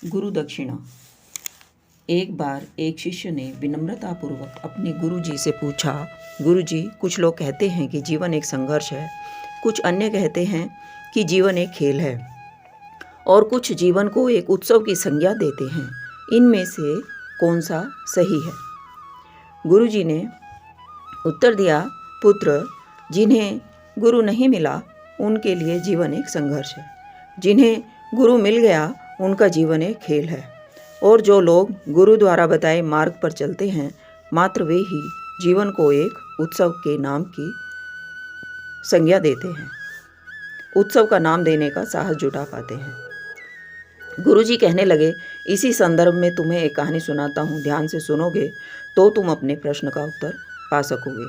गुरु दक्षिणा। एक बार एक शिष्य ने विनम्रतापूर्वक अपने गुरु जी से पूछा, गुरु जी, कुछ लोग कहते हैं कि जीवन एक संघर्ष है, कुछ अन्य कहते हैं कि जीवन एक खेल है और कुछ जीवन को एक उत्सव की संज्ञा देते हैं। इनमें से कौन सा सही है? गुरु जी ने उत्तर दिया, पुत्र, जिन्हें गुरु नहीं मिला उनके लिए जीवन एक संघर्ष है, जिन्हें गुरु मिल गया उनका जीवन एक खेल है, और जो लोग गुरु द्वारा बताए मार्ग पर चलते हैं मात्र वे ही जीवन को एक उत्सव के नाम की संज्ञा देते हैं, उत्सव का नाम देने का साहस जुटा पाते हैं। गुरुजी कहने लगे, इसी संदर्भ में तुम्हें एक कहानी सुनाता हूँ, ध्यान से सुनोगे तो तुम अपने प्रश्न का उत्तर पा सकोगे।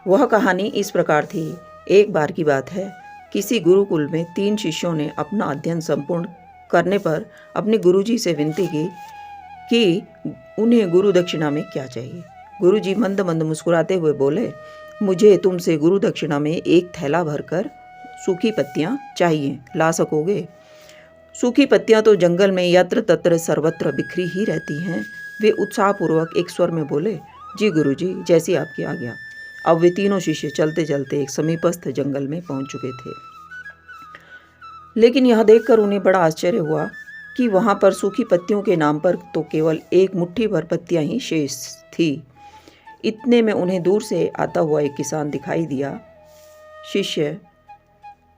वह कहानी इस प्रकार थी। एक बार की बात है, किसी गुरुकुल में 3 शिष्यों ने अपना अध्ययन संपूर्ण करने पर अपने गुरुजी से विनती की कि उन्हें गुरु दक्षिणा में क्या चाहिए। गुरुजी मंद मंद मुस्कुराते हुए बोले, मुझे तुमसे गुरु दक्षिणा में एक थैला भरकर सूखी पत्तियां चाहिए, ला सकोगे? सूखी पत्तियां तो जंगल में यत्र तत्र सर्वत्र बिखरी ही रहती हैं। वे उत्साहपूर्वक एक स्वर में बोले, जी गुरुजी, जैसी आपकी आज्ञा। अब वे तीनों शिष्य चलते चलते एक समीपस्थ जंगल में पहुंच चुके थे, लेकिन यह देखकर उन्हें बड़ा आश्चर्य हुआ कि वहां पर सूखी पत्तियों के नाम पर तो केवल एक मुट्ठी भर पत्तियां ही शेष थी। इतने में उन्हें दूर से आता हुआ एक किसान दिखाई दिया।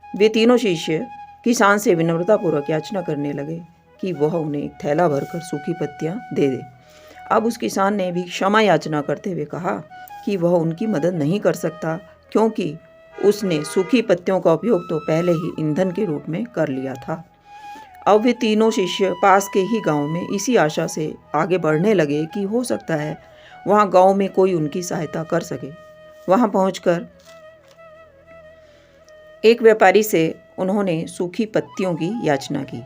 वे तीनों शिष्य किसान से विनम्रतापूर्वक याचना करने लगे कि वह उन्हें एक थैला भरकर सूखी पत्तियां दे दे। अब उस किसान ने भी क्षमा याचना करते हुए कहा कि वह उनकी मदद नहीं कर सकता, क्योंकि उसने सूखी पत्तियों का उपयोग तो पहले ही ईंधन के रूप में कर लिया था। अब वे तीनों शिष्य पास के ही गांव में इसी आशा से आगे बढ़ने लगे कि हो सकता है वहां गांव में कोई उनकी सहायता कर सके। वहां पहुंचकर एक व्यापारी से उन्होंने सूखी पत्तियों की याचना की।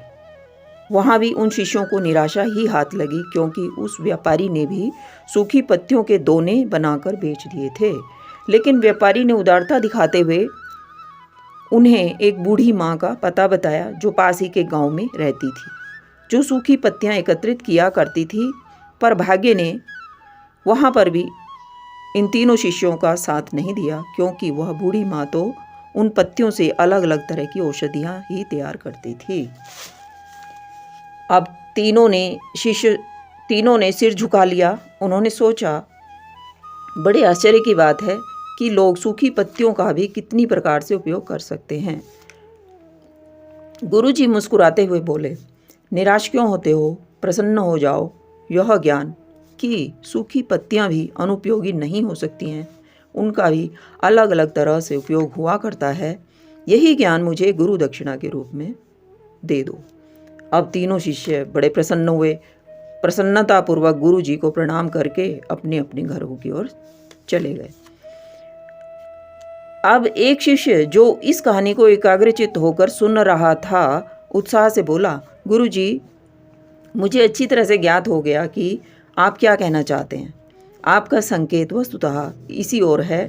वहां भी उन शिष्यों को निराशा ही हाथ लगी, क्योंकि उस व्यापारी ने भी सूखी पत्तियों के दोने बनाकर बेच दिए थे। लेकिन व्यापारी ने उदारता दिखाते हुए उन्हें एक बूढ़ी माँ का पता बताया, जो पास ही के गांव में रहती थी, जो सूखी पत्तियां एकत्रित किया करती थी। पर भाग्य ने वहां पर भी इन तीनों शिष्यों का साथ नहीं दिया, क्योंकि वह बूढ़ी माँ तो उन पत्तियों से अलग अलग तरह की औषधियां ही तैयार करती थी। अब तीनों ने सिर झुका लिया। उन्होंने सोचा, बड़े आश्चर्य की बात है कि लोग सूखी पत्तियों का भी कितनी प्रकार से उपयोग कर सकते हैं। गुरुजी मुस्कुराते हुए बोले, निराश क्यों होते हो, प्रसन्न हो जाओ। यह ज्ञान कि सूखी पत्तियां भी अनुपयोगी नहीं हो सकती हैं, उनका भी अलग अलग तरह से उपयोग हुआ करता है, यही ज्ञान मुझे गुरु दक्षिणा के रूप में दे दो। अब तीनों शिष्य बड़े प्रसन्न हुए। प्रसन्नतापूर्वक गुरु जी को प्रणाम करके अपने अपने घरों की ओर चले गए। अब एक शिष्य जो इस कहानी को एकाग्रचित्त होकर सुन रहा था, उत्साह से बोला, गुरु जी, मुझे अच्छी तरह से ज्ञात हो गया कि आप क्या कहना चाहते हैं। आपका संकेत वस्तुतः इसी ओर है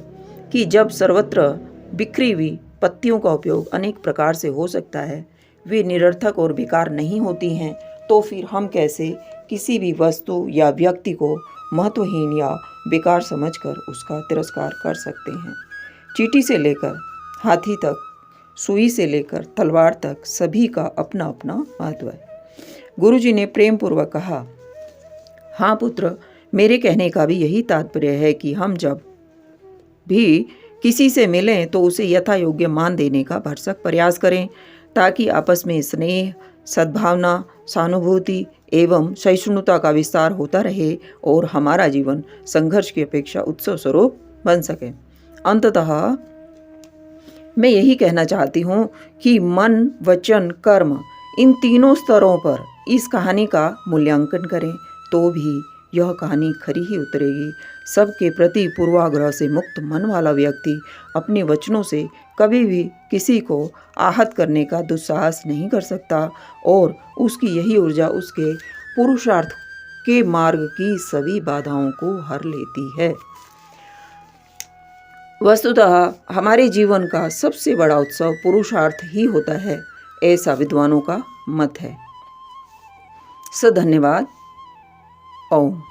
कि जब सर्वत्र बिखरी हुई पत्तियों का उपयोग अनेक प्रकार से हो सकता है, वे निरर्थक और बेकार नहीं होती हैं, तो फिर हम कैसे किसी भी वस्तु या व्यक्ति को महत्वहीन या बेकार समझकर उसका तिरस्कार कर सकते हैं। चींटी से लेकर हाथी तक, सुई से लेकर तलवार तक, सभी का अपना अपना महत्व है। गुरुजी ने प्रेम पूर्वक कहा, हाँ पुत्र, मेरे कहने का भी यही तात्पर्य है कि हम जब भी किसी से मिलें तो उसे यथा योग्य मान देने का भरसक प्रयास करें, ताकि आपस में स्नेह, सद्भावना, सहानुभूति एवं सहिष्णुता का विस्तार होता रहे और हमारा जीवन संघर्ष की अपेक्षा उत्सव स्वरूप बन सके। अंततः मैं यही कहना चाहती हूँ कि मन, वचन, कर्म, इन तीनों स्तरों पर इस कहानी का मूल्यांकन करें तो भी यह कहानी खरी ही उतरेगी। सबके प्रति पूर्वाग्रह से मुक्त मन वाला व्यक्ति अपने वचनों से कभी भी किसी को आहत करने का दुस्साहस नहीं कर सकता, और उसकी यही ऊर्जा उसके पुरुषार्थ के मार्ग की सभी बाधाओं को हर लेती है। वस्तुतः हमारे जीवन का सबसे बड़ा उत्सव पुरुषार्थ ही होता है, ऐसा विद्वानों का मत है। धन्यवाद। ओम।